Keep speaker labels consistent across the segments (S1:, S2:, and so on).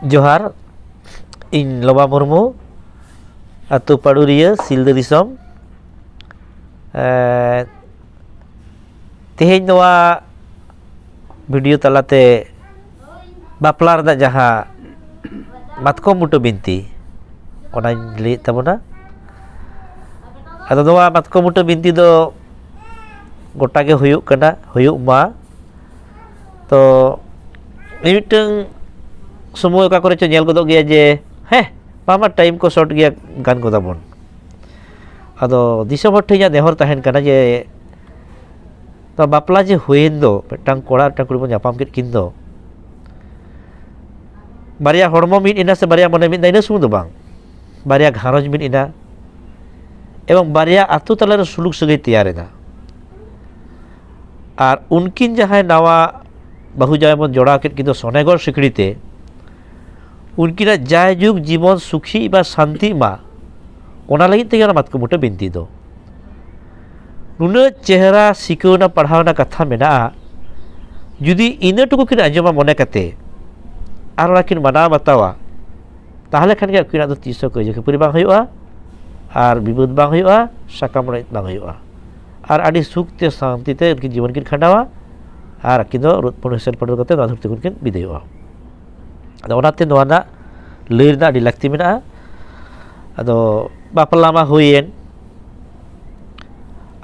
S1: Johar, in Loba Murmu, atau Paduria, Silda Disom. Tehen noa video talate baplar da jaha matkom muto binti. Ona li tabuna. Ado noa matkom muto binti do gota ge huyuk kana, huyuk ma. To miteng semua ka kore cho nyel godok gea je mama time ko short gea gan godabon. Ado disom hor thenya nehor tahen kana je to bapla je huyen do petang kora ta kuri bon nyapam kit kin do baria hormo min ina se baria mone min daina sumu do bang baria gharoj min ina ebong baria atu talar suluk sagai tiyar ena ar unkin jahay nawa bahu jay mon joda kit kido sonegor sikrite unkina jay jug jibon sukhi ba shanti ma ona lagi tege mat ko muta binti do nuna chehra sikona padhaona katha mena judi ina tuku kin anjoma mone kate ar lakin mana batawa tahle khan ge kina do tiso ko je puri bang huyu'a ar bibud bang huyu'a sakam rai bang huyu'a ar adi sukte shanti te unkin जीवन kin khandawa ar kido rut ponesen padul kate na dhurte kin bidayu'a ado onate noana leirna di lakti mena ado bapla ma huyen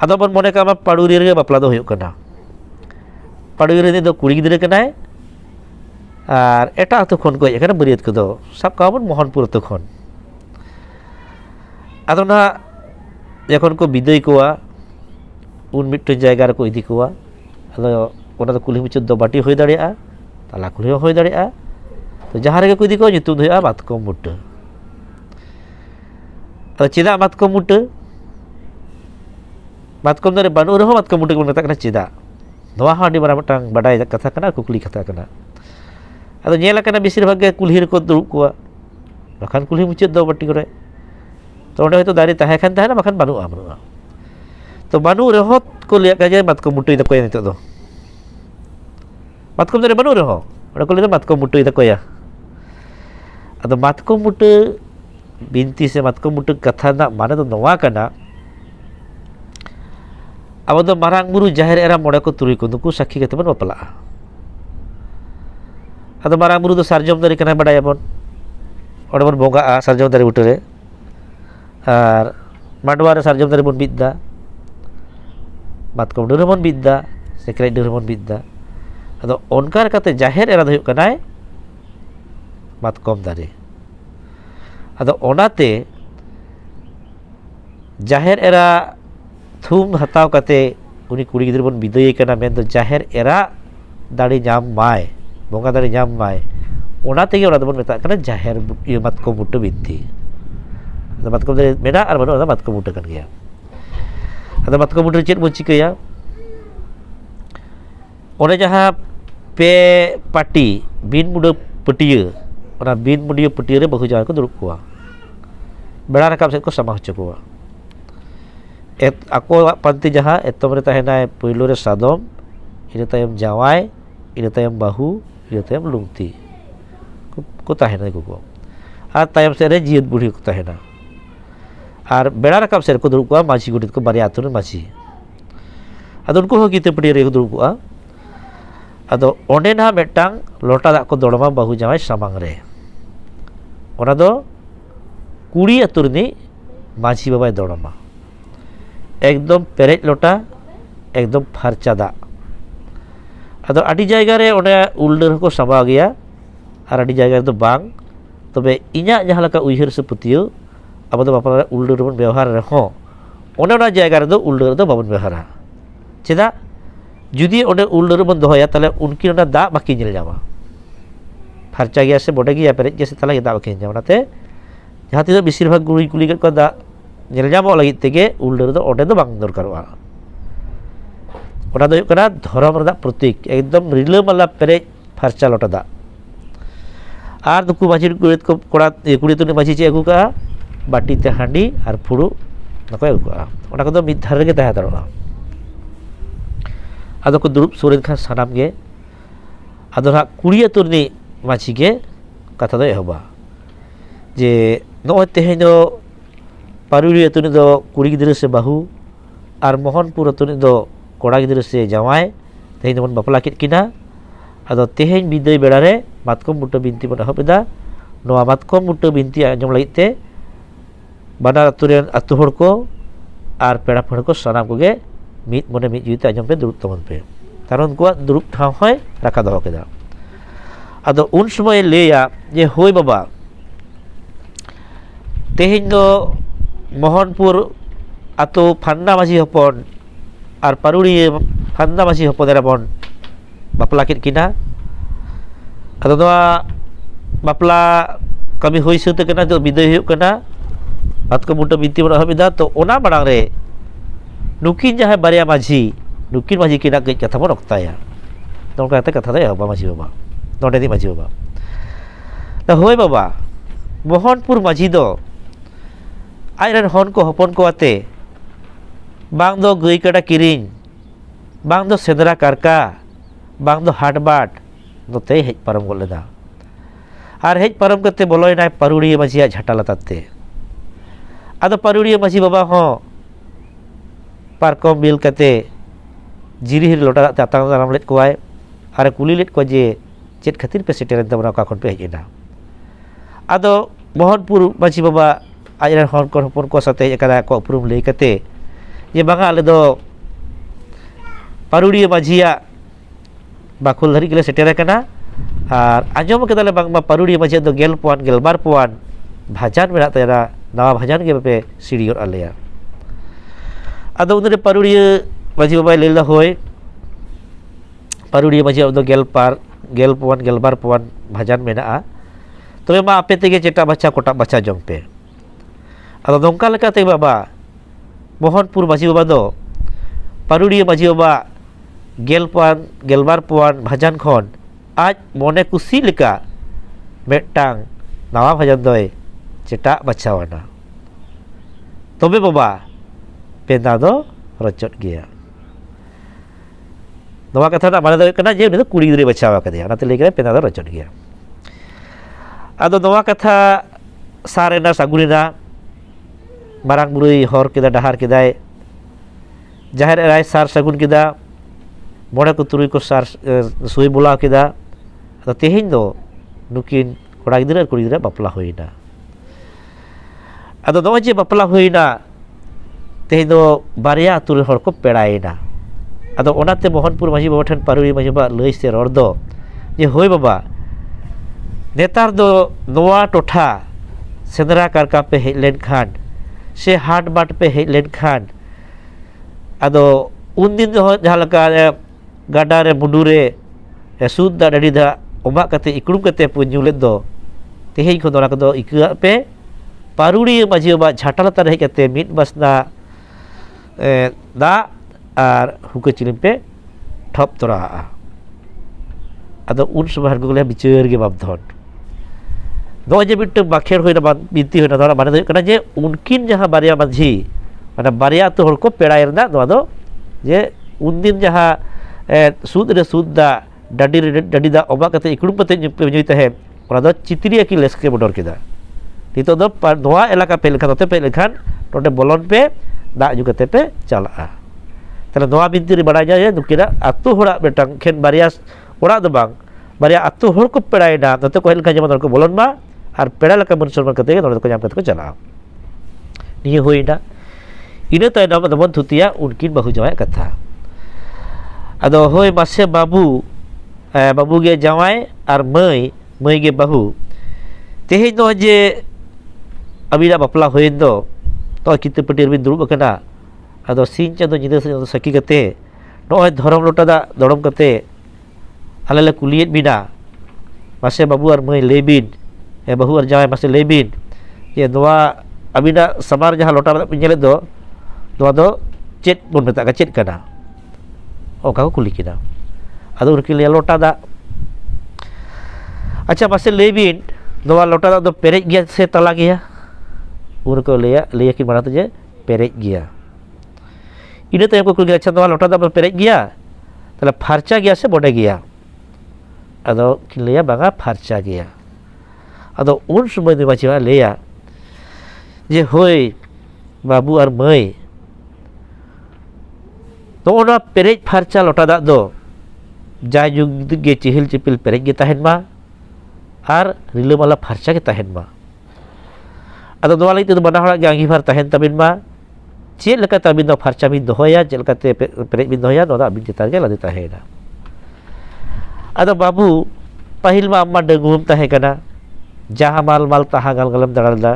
S1: ado bon mone kama paduri re bapla do huyuk kana paduri re do kuri gidre kana ar eta ato khon ko ekana bariat ko do sab ka bon mohanpur to khon ado na যখন ko bidoy koa un mitto jayga re ko idi koa ado ona do kulhi muchud do bati hoy daria tala kulhi hoy daria to jaha rege ko idi ko nyutum hoya matkom mutta ado cheda matkom mutta matkom dare banu reho matkom mutta ko meta kana cheda noa ha di mara matang badai katha kana kukli katha kana ado nyela kana bisir bhag ge kulhi ko duruk koa bakhan kulhi muchud do bati kore to onde hoyto dari tahe khan tahena bakhan banu amru to banu reho ko liya ka je matkom mutta ida ko ya nito do matkom dare banu reho ora ko liya matkom mutta ida ko ya ado matkom mutta binti se matkom mutta katha na mane do noa kana abo do marang buru jahir era mode ko turi ko nuku sakhi kate bon bapla ado marang buru do sarjom dari kana badaya bon ode bon bonga a sarjom dari utore ar madwar sarjom dari bon bidda matkom dure bon bidda sekrai dure bon bidda ado onkar kate jahir era do huyuk kanai matkom dari ado onate jahir era thum hataw kate uni kuri gidre bon bidoy kana men do jahir era dari nyam mai bonga dari nyam mai onate ge ora do bon meta kana jahir ieu matkom mutta binti ado matkom dari mena ar banu ado matkom mutta kan gea ado matkom mutta chet bon chikaya one jaha pe pati bin muda petiya ona bin mudia petiya re bahu jawa ko duruk koa beda rakam set ko sama hocho koa ako panti jaha etom re tahena poilo re sadom ina tayam jawai ina tayam bahu ina tayam lungti ko tahena ko ar tayam se re jiet buri ko tahena ar beda rakam set ko duruk koa machi gudit ko bari atun machi ado unko ho kite petiya re ko duruk koa ado onde na metang lota dak ko dorama bahu jawai samang re ona do kuri atur ni machi babai dorama ekdom perej lota ekdom pharcha da ado adi jayga re one ulder ko sama gaya ar adi jayga do bang tobe inya jaha laka uihir se putiyo abo do bapara ulder bon ବ୍ୟବହାର re ho ona jayga re do ulder do babon ବ୍ୟବহারা cheda judi onde ulder bon dohoya tale unki ona da baki nyel jawa pharcha gaya se bode gaya perej ge se tala da baki jawa nate jaha tido bisir bhag guri kuli ko da nyel jawa lagi tege ulder do onde do bang dorkaroa ona do kana dhorom rada protik ekdom rilamala perej pharcha lota da ar duku majir kurit ko kora kurit ni maji che agu ka bati te handi ar phuru nako agu ka ona ko do mid dhar ge taha daroa ado ko durup surin khan sanam ge ado ha kuriya turni machi ge kata do ehoba je no tehe do paruri atuni do kuri gidra se bahu ar Mohanpur atuni do kora gidra se jawai tehe mon bapla kit kina ado tehe bidai berare matkom buta binti bon ehobeda noa matkom buta binti anjom lagi te banar aturen atu hor ko ar pera phar ko sanam koge mid mone mid juita anjom pe duruk tamon pe karon ko duruk thaw hoy rakha doho keda ado un somoy leya je hoy baba tehin do Mohanpur atau Phanda Maji hopon ar Paruri Phanda Maji hopon dera bon bapla kit kina ado noa bapla kami hoy sute kena to bidai huyuk kena atko muta binti bona habida to ona marang re nukin jahe barya maji nukin maji kina ke katha bon oktaya nongka kata da ya ba maji baba nonde di maji baba da hoy baba Mohanpur maji do airan hon ko hopon ko ate bang do gui kada kiring bang do sedra karka bang do hatbat note hej param gol leda ar hej param kate boloy nai Paruri maji jhata latate ado Paruri maji baba ho parkom bil kate jiri hir lota tatang ram let koai are kuli let ko je chet khatir pe seteren tamra ka kon pe hejena ado Mohanpur maji baba ajaran hon kon hopon ko sate kada ko uprum lei kate je banga ale do Paruri majia bakul hari gele setera kana ar anjom kedale bang ma Paruri majia do gel puan gelbar puan bhajan mena tayara nawa bhajan ge pe sirior alea ado unre Paruri maji baba leila hoy Paruri majia do gel puan gelbar puan bhajan mena a tobe ma ape tege ceta baca kotak baca jongpe ado nongka lekate baba Mohanpur maji baba do Paruri maji baba gel puan gelbar puan bhajan khon aj mone kusi leka metang nawa bhajan doy ceta bacawana tobe baba pena do rocot gea nawa katha na mane do kana je ne kuri gidre bacawa kade anate leke pena do rocot gea ado nawa katha sarena sagurina marang burui hor kida dahar kidai jahir erai sar sagun kida mone ko turui ko sar sui bola kida ado tehin do nukin kora gidra kuri gidra bapla hoina ado no je bapla hoina tehin do barya atur hor ko peraina ado onate Mohanpur maji baba than Paruri maji baba lei se ror do je hoy baba netar do noa totha sendra karka pe hej len khan se hat bat pe hej len khan ado undin do jahalaka gada re mudure sud da dadi da omak kate ikrum kate punyulet do tehin ko dona ko do ikua pe Paruri maji baba jhatala tar hej kate mit basna da ar huke chilim pe thop tora ado un subhar gole bicheur ge babdhon do je bit bakher hoina binti hoina dora mane kana je unkin jaha barya maji mana barya to hor ko perai rna do ado je undin jaha sudda dadi da oba kate ikrum pate nyuita he ona do chitiriya ki leske bodor kida nito do noa elaka pe lekhan ote pe lekhan node bolon pe da juga tepe chala tala noa binti ri badaja je nukira atu hora betang khen barya ora do bang barya atu hor ko perai na note ko helkha jeman ko bolon ma ar pera leka munsur kate node ko jam kate ko chala ni hoina ina tay nama teman thutia unkin bahu jawai katha ado hoy mase babu babu ge jawai ar mai ge bahu tehin no je abida bapla hoin do to kita petir bin durub kana ado sincha do nyida saki kate no dhorom lota da dorom kate alale kuliet bina mase babu ar mai lebin bahu ar jawai mase lebin ye doa abida samar jaha lota pinjelet do doa do chet bon meta ka chet kana oka ko kuli kina ado urki le lota da acha mase lebin doa lota da do perej gya se tala gya urko leya ki mana je perej gya ine tayam ko kuli acha doa lota da perej gya tala pharcha gya se bode gya ado kileya banga pharcha gya ado un समय ni machi leya je hoi babu ar mai to ona perej pharcha lota dak do jayung ge cihil cipil perej ge tahen ma ar rilamala pharcha ge tahen ma ado noa lai te bana hora ge angi phar tahen tabin ma chet leka tabin do pharcha bin dohoya chet leka te perej bin dohoya no da bin citar ge ladi tahena ado babu pahil ma amma dengum tahe kana jaha mal mal taha gal galam daralda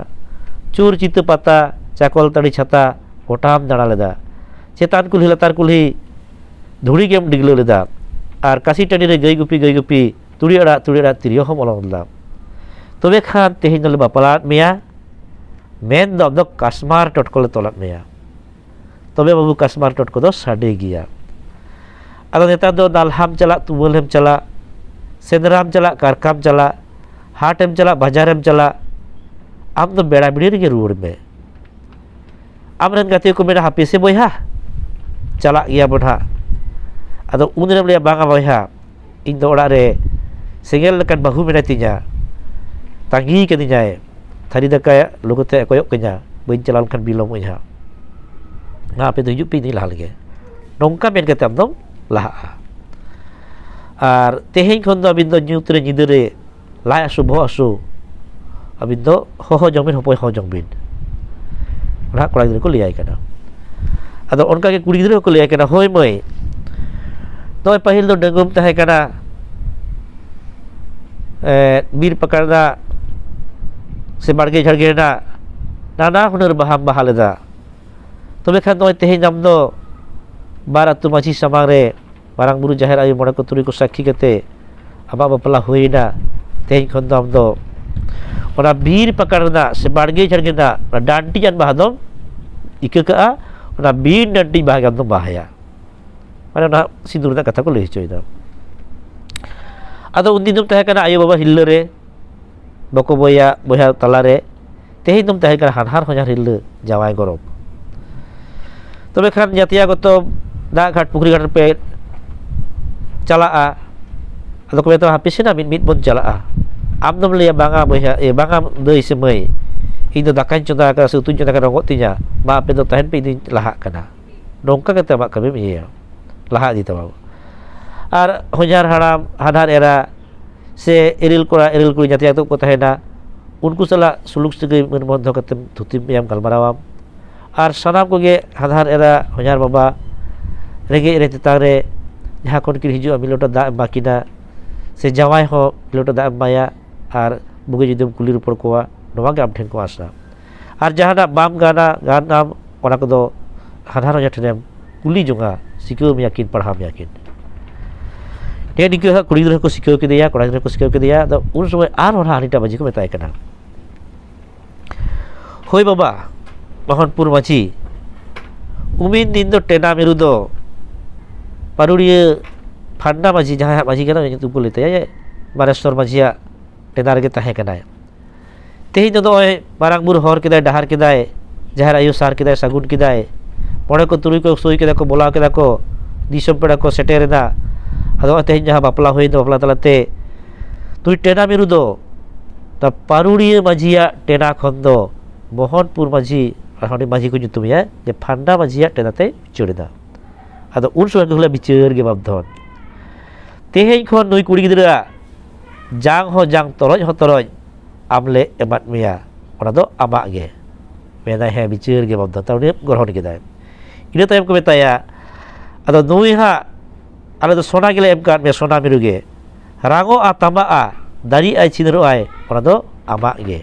S1: चूर चित पाता चाकल तड़ी छाता गोटाम दाड़ा लेदा चेतान कुल्ही लतार कुल्ही धुड़ी game डिगलो लेदा और काशी टाड़ी रे गई गुपी तुड़ी अड़ा तिरियो हम अलग लेदा तबे खान तेहिन दले बापलात मेया मेन दो काश्मार टटको ले तोलात मेया तबे बाबू काश्मार टटको दो साडे गिया आदा नेता दो नालहाम चला तुमलहेम चला सेंद्राम चला कारकाम चला हाटेम चला बाजारेम चला आम तो बेड़ा बिड़ी रे रुड़ में आमरन गाते को मेरा हापे से बोहा चला गया बड़ा अदो उनरे ले बांगा बोहा इन दो ओड़ा रे सेंगेल लकन बाहु मेना तिजा तांगी के दिजाए थारी दका लोगते कोयक कन्या बइन चलाल खान बिलोम ओइहा ना पे तो हिजुप पी नि लाल गे नोंका मेन कते आम दो लाहा आर तेहें खन दो अबिन दो न्यूत रे निदे रे लाय आसु बो आसु अबिन दो हो जंगबिन हपय हो जंगबिन ना कोड़ा गिदरे को लियाय कना अदो उनका के कुड़ी गिदरे को लियाय कना होय मय नय पहिल दो डंगुम ताहे कना बीर पकड़ना से बाड़गे झड़गे ना नाना हुनर बहाम बहा लेदा तबे खान नय तेहे नाम दो बार अतु माछी समांग रे मारांग बुरु जाहेर आयु मोड़े को तुरी को साक्षी कते आमा बापला होइना तेहे खन दो आम दो ओना बीर पकड़ना से बाड़गे झड़गेना डांटी जान बहादम इके का ओना बीर डांटी बहागम दो बहाया माने ओना सिंदूर ना कथा को लई चोइदा आदो उन्दिन दम तहे कना आयो बाबा हिल्ले रे बको बोया बोया तला रे तेहि दम तहे कना हानहार होजार हिल्ले जावाय गरम तबे खान जातिया गतो दा घाट पुखरी घाट पे चला आदो को तो हापिसेना मिट बन चला आम दम लिया बांगा बोया बांगा दई से मई इन दो दाकान चोंदा का सुतुन चोंदा का रंगोत तिnya मा पे दो तहन पे दिन लाहा कना नोंका कते मा कबे मिया लाहा दी तबा आर होजार हाराम हाधार एरा से एरिल कुड़ी जातिया तो को तहेना उनको सला सुलुक सगै मन बंधो कते धुति याम गलमारावाम आर सनाम को गे हाधार एरा होजार बाबा रेगे रे तेतां रे जहां कोन कि हिजु मिलोटा दा बाकिना से जावाय हो मिलोटा दा माया आर बुगे जुदम कुली रुपर कोआ नोवा के आम ठेन को आसा आर जहाना बाम गाना गानाम ओना को दो हाधार जठनेम कुली जोंगा सिको मियाकिन पढ़ा मियाकिन ते निके कुड़ी गिदरा को सिको के दिया कोड़ा गिदरा को सिको के दिया तो उन समय आर ओना हानिटा बाजी को मेताय कना होय बाबा मोहनपुर माची उमिन दिन दो टेना मेरु दो पारुड़िए फांडा माजी जहां माजी कना तुम को लेते या बारेश्वर माजिया टेनार के ताहे कनाय तेहि दो मारांग बुर हर केदाय डहार केदाय जहार आयु सार केदाय सागुन केदाय मोड़े को तुरुई को सोई केदा को बोला केदा को दिसम पेड़ा को सेटेरेना अदो तेहि जहां बापला होई दो बापला तलाते तुई टेना मेरु दो ता पारुड़िए माजिया टेना खन दो मोहनपुर माजी हनी माजी को जुतुमिया जे फांडा माजिया टेनाते चोरेदा अदो उन समय गुला बिचार गे बाबधन तेहें खन नुई कुड़ी गिदरा जांग हो जांग तोरज आमले एमात मिया ओना दो आमा गे मेना हे बिचार गे बाबधन ताउने ग्रहण केदाय इना तायम को मेताया अदो नुई हा आले दो सोना गेले एम काट मे सोना मिरुगे रांगो आ तामा आ दारी आय छिनरो आय ओना दो आमा गे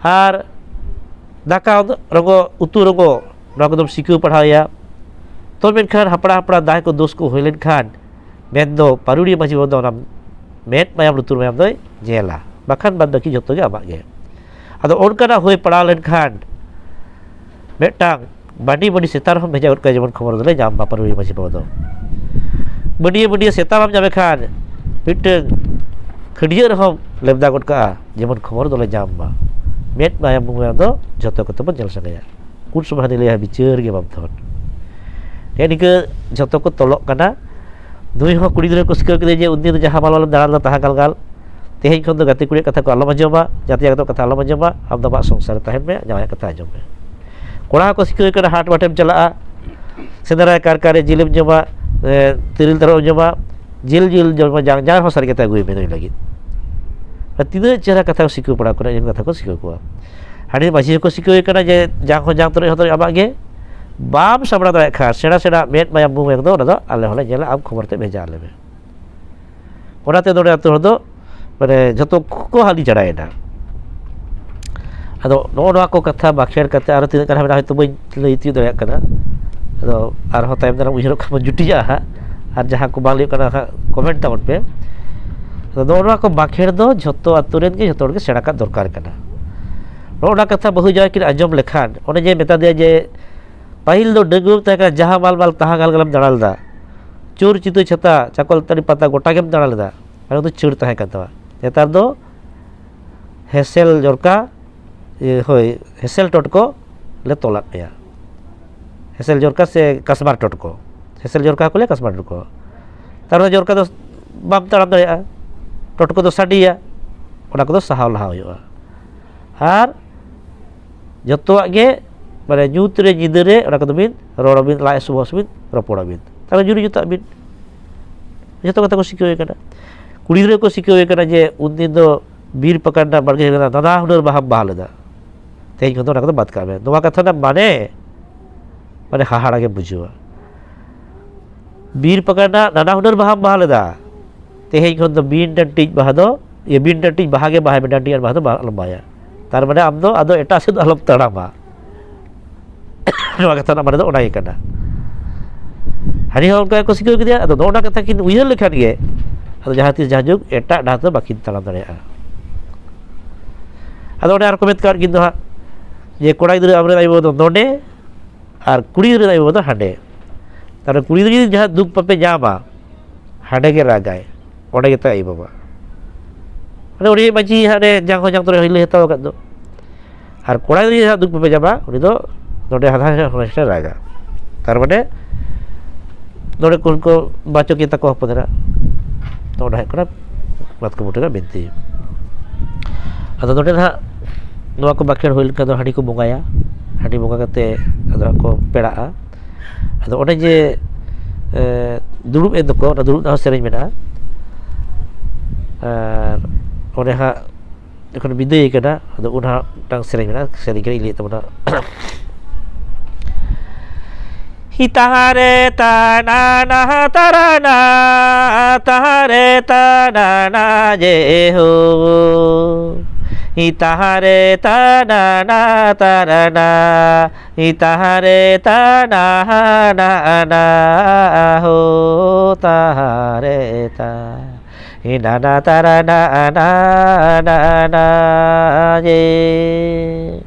S1: आर दाका रंगो उतु रंगो नोआ को दम सिकु पढ़ाया तो मेनखान हपड़ा हपड़ा दाय को दोष को होइलेन खान मेन दो पारुड़ी माजी बदो ना मेट मायाम लुतुर मायाम दो जेला बाखान बाद दकी जतो गे आमा गे आदो ओनकाना होय पड़ा लेन खान मेटांग बाडी बाडी सेतार हम भेजा उठका जेमन खबर दले जाम पारुड़ी माजी बदो बडिया सेतार हम जाबे खान मिटeng खडियर हम लेबदा गटका जेमन खबर दले जाम बा मेट मायाम मुंगा दो जतो को तबन जल सगया उन समय ले बिचार गे बाबधन निके जतो को तलक कना दुई हो कुड़ी गिदरा को सिका के जे उन्दी जहां माल दाड़ा ताहा गाल Teheng kon do gate kuri kata ko alam anjoma, jati jaga kata alam anjoma, am do bak songsa tahen me jawa kata anjom me. Kora ko sikoi kana hat batem chalaa, sendara kar-kare jilim joma, tiril taro joma, jil joma jang ho sari kata agui me lagi. Tidak cara kata ko sikoi pada kona yang kata ko sikoi ko. Hari masih ko sikoi kana je jang taro abak ge, bam sabra da khar sena met mayam bu me do da alle hole jela am khobor te beja lebe. Onate dore atur do mane joto ko hali jaraena. Ado no ko katha bakhir kate aro tin kana hoyto bain lei ti do kana. Ado ar ho time dara ujiro ka juti ja ha ar jaha ko bang lei kana comment ta pe. Ado no ko bakhir do joto aturen ge joto ge sena ka dorkar kana. No katha bahu jaya kin anjom lekhan one je meta dia je pahil do deguk ta ka jaha bal taha galam daral da. Chur chitu chata chakol tari pata gota gem daral da. Aro to chur tahe kata. Netar do hesel jorka hoy hesel totko le tolat ya. Hesel jorka se kasmar totko. Hesel jorka ko le kasmar totko. Tar jorka do bam taram daya. Totko do sadia. Ona ko do sahau laha hoywa. Ar jotoak ge mane nyutre jidere ona ko do bin rorobin la subos bin ropora bin. Tar juri juta bin. Joto kata ko sikoi kana. Kuri gidra ko sikoi kana je undin do bir pakanda barge kana nana hunar baham bahalada. Teheng kon do ona ko bat kabe. Noa katha na mane hahara ge bujua. Bir pakanda nana hunar baham bahalada. Teheng kon do bin dan tij bahado, ye bin dan tij bahage bahay dan tij bahado lambaya. Tar mane am do ado eta se do alam tarama. Noa katha na mane do ona ge kana. Hari hal ko sikoi dia ado ona katha kin uyar lekhan ge. Ado jaha tis jajuk eta dah tu bakin talam daria. Ado ode ar comment kar gindu ha je kora gidra amre aibo do node ar kuri gidra aibo do hande. Tar kuri gidra jaha duk pape jama hande ge ragai. Ode ge ta aibo ba. Ade ode maji hade jang tore hile hetaw kat do. Ar kora gidra jaha duk pape jama uni do node hadha honesta raga. Tar mane node kun ko baco kita ko padara. Node kana mat ko mutega binti. Ado node ha noa ko bakhir hoil ka do hadi ko bongaya. Hadi bonga kate ado ko pera. Ado one je durub e doko na durub na sereng mena. One ha kon bidai kana ado unha tang sereng mena sereng kiri li tamna. Hitahare tanana tarana tahare tanana jeho. Hitahare tanana tarana hitahare tanana ho tahare ta inana tarana na je.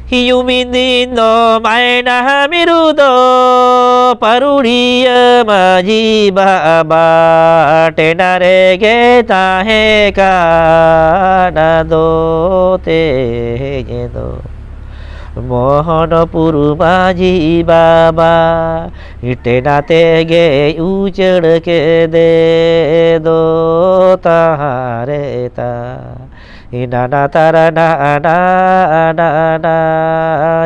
S1: Hiyuminin no maina mirudo paruriya maji baba tenare ge tahe kana do te do mohanapur maji baba itenate ge uchad ke de do tahare ta inana tarana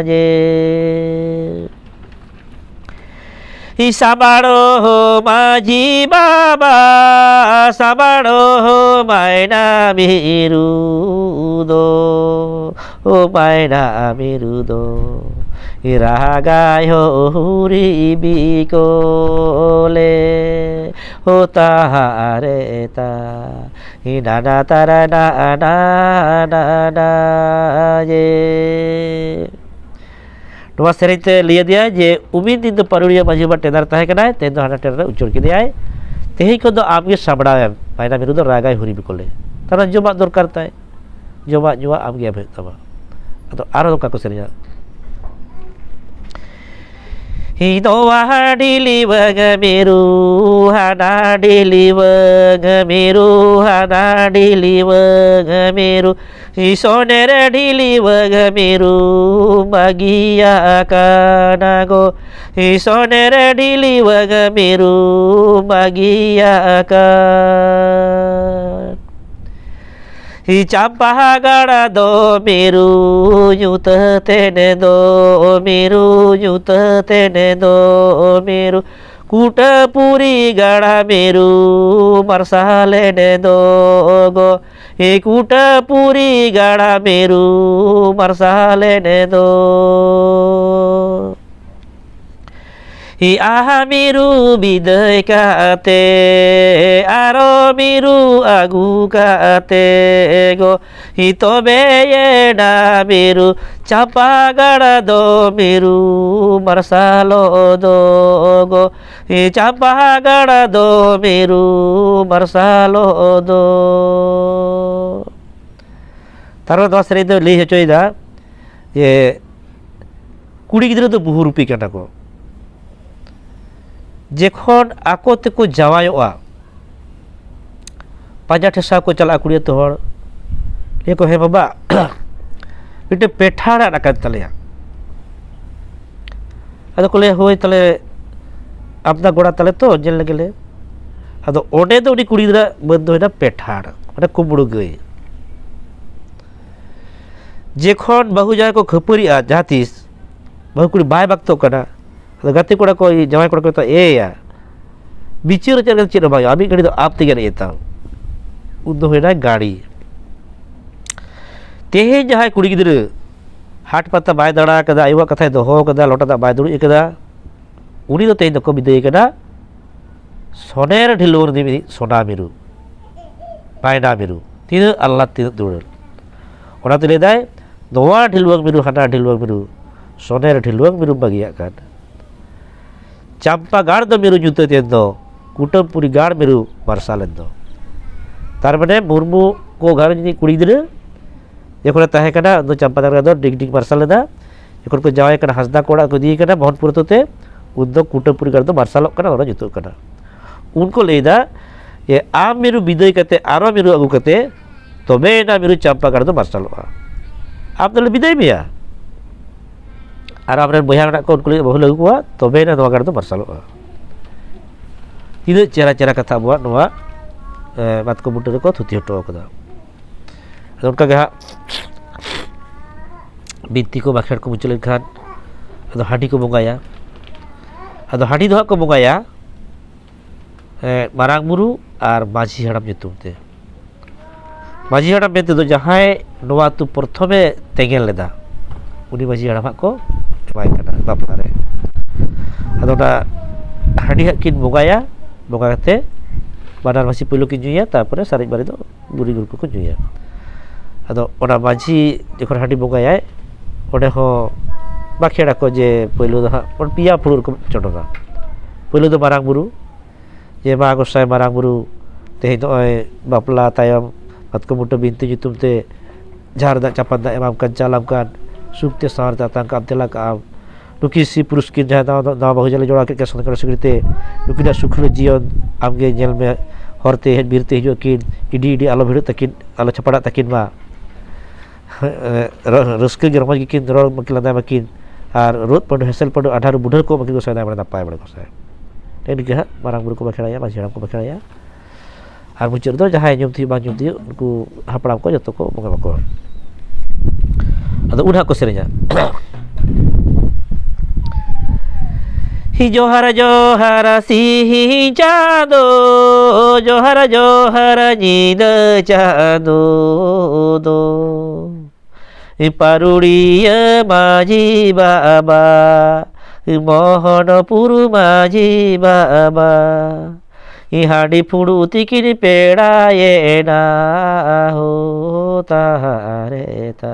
S1: je. Sabaro maji baba sabaro maina mirudo maina mirudo iragai huri bikole tahare ta inana tarana je. Noa sereng te lihat dia je umin din do paruria maji ba tedar tahe kana ten do hana tedar uchor ke dia tehei ko do amge sabda maina miru do ragai huri bikole tara joma dorkar tai joma jua amge abe tama atau aro ka ko serenya Hinowa diliwang miru hana diliwang miru hana diliwang miru Isonere diliwang miru magia kanago Isonere diliwang miru magia kan Campa gada do miru nyuta tene do miru nyuta tene do miru kuta puri gada miru marsale ne do go kuta puri gada miru marsale ne do aha miru bidai kate aro miru agu kate go tobe yena miru campa gada do miru marsalo do go campa gada do miru marsalo do taruh doa seri itu lihat coy dah ye kuri gidra do buhu rupi kana ko जेखन आको तेको जावायोआ पाजा ठेसा को चला कुड़िया तो हर ये को हे बाबा मिटे पेठाड़ा रखा तलेया अदो को ले होय तले अपना गोड़ा तले तो जेल लगेले अदो ओडे तो उनी कुड़ी गिदरा बंद होइना पेठाड़ माने कुंबड़ू गई जेखन बहु जाय को खपरिया जातीस बहु कुड़ी बाय बक्तो कना गति कोड़ा को जमाई कोड़ा को तो ए या बिचर चल चेद बाय अभी गड़ी तो आप तेगे येता उदो होइना गाड़ी तेहे जहाय कुड़ी गिदरे हाट पत्ता बाय दड़ा कदा आयुवा कथाय दोहो कदा लोटा दा बाय दुड़ी कदा उनी तो तेहे दको बिदे कदा सोनेर ढिलोर दिमी सोना मिरु पायना मिरु तीन अल्लाह तीन दुड़ल ओना ते लेदाय नोवा ढिलवंग मिरु हना ढिलवंग मिरु सोनेर ढिलवंग मिरु बगिया कान चंपा गाड़ दो मिरु जुते तेन दो कुटमपुरी गाड़ मिरु मार्सालेन दो तार माने मुर्मू को घर जी कुड़ी गिदरे जखन ताहे कना दो चंपा दार दो डिग डिग मार्सालेदा जखन को जावाय कना हसदा कोड़ा को दी कना मोहनपुर तोते उदो कुटमपुरी गाड़ दो मार्सालोक कना ओना जुतो कना उनको लेदा ये आम मिरु बिदय कते आरो मिरु अगु कते तबे ना मिरु चंपा गाड़ दो मार्सालोआ आप दले बिदय मिया आरो आपरे बया ना को उनको बहु लगु को तबे ना नोवा गाड़ दो मार्सालोआ तीन चेरा चेरा कथा बुआ नोवा बात को बुटे को थुती हटो कदा उनका गहा बिनती को बाखेड़ को मुचल खान अदो हाडी को बंगाया अदो हाडी दो को बंगाया मारांग मुरु और माझी हड़ाम जुतुमते माझी हड़ाम मेंते दो जहाय नोवा तु प्रथमे तेंगेल लेदा उनी माझी हड़ाम को एमाय कना बापला रे अदो ना हाडी हकिन बंगाया बंगा कते बानार मासी पुलो की जुया तारपरे सारे बारे दो बुरी गुरु को जुया अदो ओना माझी जखन हाडी बंगाया ओडे हो बाखेड़ा को जे पहिलो दो ओन पिया फुलुर को चडोना पहिलो दो मारांग बुरु जे मा गोसाय मारांग बुरु तेहे दो बापला तायम बातको मुटो बिनती जुतुमते झारदा चापादा एमाम कान चालाम कान सुक्ते सारदा तांकाम तेला काम नुकी सी पुरुष की जहाँ ना बहु जले जोड़ा के संकर सुकृते नुकी सुखल जीवन आमगे जेल में हरते हेज बीरते हिजो किन इडी इडी आलो भिड़ो तकिन आलो छपड़ा तकिन मा रस्के रमज की किन रोड मकिन लंदा मकिन और रोड पंडो हेसल पंडो आधार बुढ़र को मकिन गोसाय ना नापाय बड़े गोसाय टेन के मारांग बुरु को बखेड़ाया माझी हड़ाम को बखेड़ाया और मुचार दो जहाँ जोम थी बांग जोम थी उनको हापड़ाम को जतो को बंगा बको अदो उन्हा को सेरेजा जोहर जोहर सिंह चाँदो जोहर जोहर नींद चाँदो दो पारुड़िया माझी बाबा मोहनपुर माझी बाबा हाडी फुड़ू तिकिन पेड़ाए ना हो तारे ता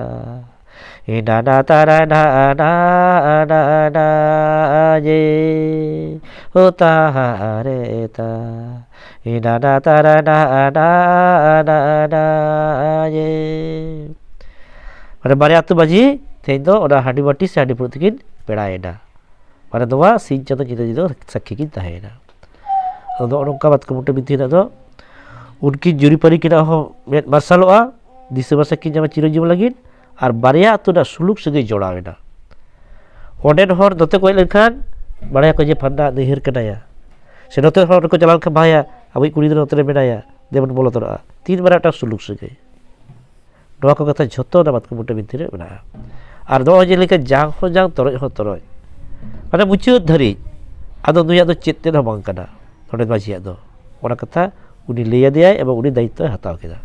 S1: नाना तारा नाना नाना जे होता रे ता नाना तारा नाना नाना जे माने बारे आतु बाजी तेन दो ओना हाडी बाटी से हाडी पुरु तकिन पेड़ाएना ᱢᱟᱱᱮ ᱱᱚᱣᱟ ᱥᱤᱧ ᱪᱟᱸᱫᱳ ᱧᱤᱫᱟᱹ ᱧᱤᱫᱟᱹ ᱥᱟᱹᱠᱷᱤ ᱠᱤᱱ ᱛᱟᱦᱮᱸᱭᱮᱱᱟ᱾ ᱟᱫᱚ ᱱᱚᱝᱠᱟ ᱢᱟᱛᱠᱚᱢ ᱵᱩᱴᱟᱹ ᱵᱤᱱᱛᱤ ᱦᱤᱞᱳᱜ ᱫᱚ उनकी जुरीपारी किना हो मेद मार्शलोआ दिशा मार्शल की जमा चिरंजीव लगिन और बारिया अतु ना सुलुक सगे जोड़ावेना ओडेन हर नोते को लेखान बाड़े को जे फंडा नहिर कनाया से नोते हर को चलाल का भाया अबई कुड़ी नोते मेनाया देवन बोलो तोरा तीन बार टा सुलुक सगे नोआ को कथा झोतो ना मातकम बुटा बिनती रे मेना और दो जे लेका जांग हो जांग तोरय हो तोरय माने मुचुद धरी आदो नुया दो चेतन हो बांग कना नोडे माजिया दो ओना कथा उनी लैया दिया एवं उनी दायित्व हताव केदा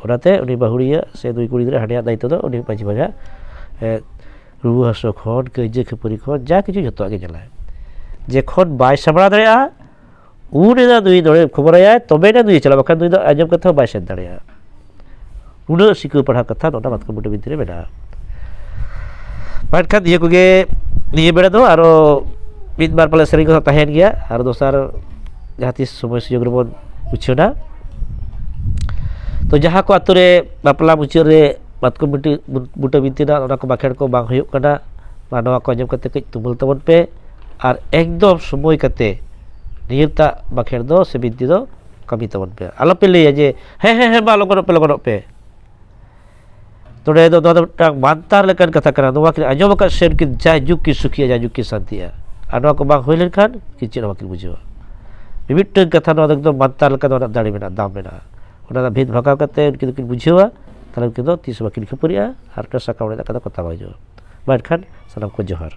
S1: ओनाते उनी बाहुड़िया से दुई कुड़ी गिद्रा हानिया दायित्व दो उनी माजी बागा रुवा हासो खन कइजे खपरि खन जा किछु जतो आगे चलाय जेखन बाय सामड़ा दाड़ेया उनी दा दुई दड़े खबरया तबे ना दुई चला बखान दुई दा आजम कथा बाय सेन दाड़ेया उना सिकु पढ़ा कथा नोना मातकम बुटा बिनती रे मेना पाटखान दिए कोगे निये बेड़ा दो आरो मिद बार पाले सेरिंग को ताहेन गया आरो दोसार जहाँ तीस समय सुयोग रेबन उछना तो जहाँ को आतुरे बापला मुचाद रे मातकम बुटा बिनती ना ओना को बाखेड़ को बांग हुयुग कना मानवा को आंजम कते कई तुमुल तबन पे और एकदम समय कते नियता बाखेड़ दो से बिनती दो कमी तबन पे आलो पे लैया जे हे हे हे बा लगन पे तोड़े दो टांग मानतार लेकन कथा कना नोवा कि आंजम का सेन कि जा जुग की सुखिया जा जुग की शांतिया और नोवा को बांग होय लेनखान कि चेद बाकिल बुझेवा मिमिट्टन कथा नोवा एकदम मानतार लेका नोवा दाड़ी मेना दाम मेना ओना भेद भागाव कते उनकी दोकिन बुझेवा ताले उनकी दो तीस बाकिन खपरिया और साका ओड़े कथा बाजो बाइट खान सानाम को जोहार।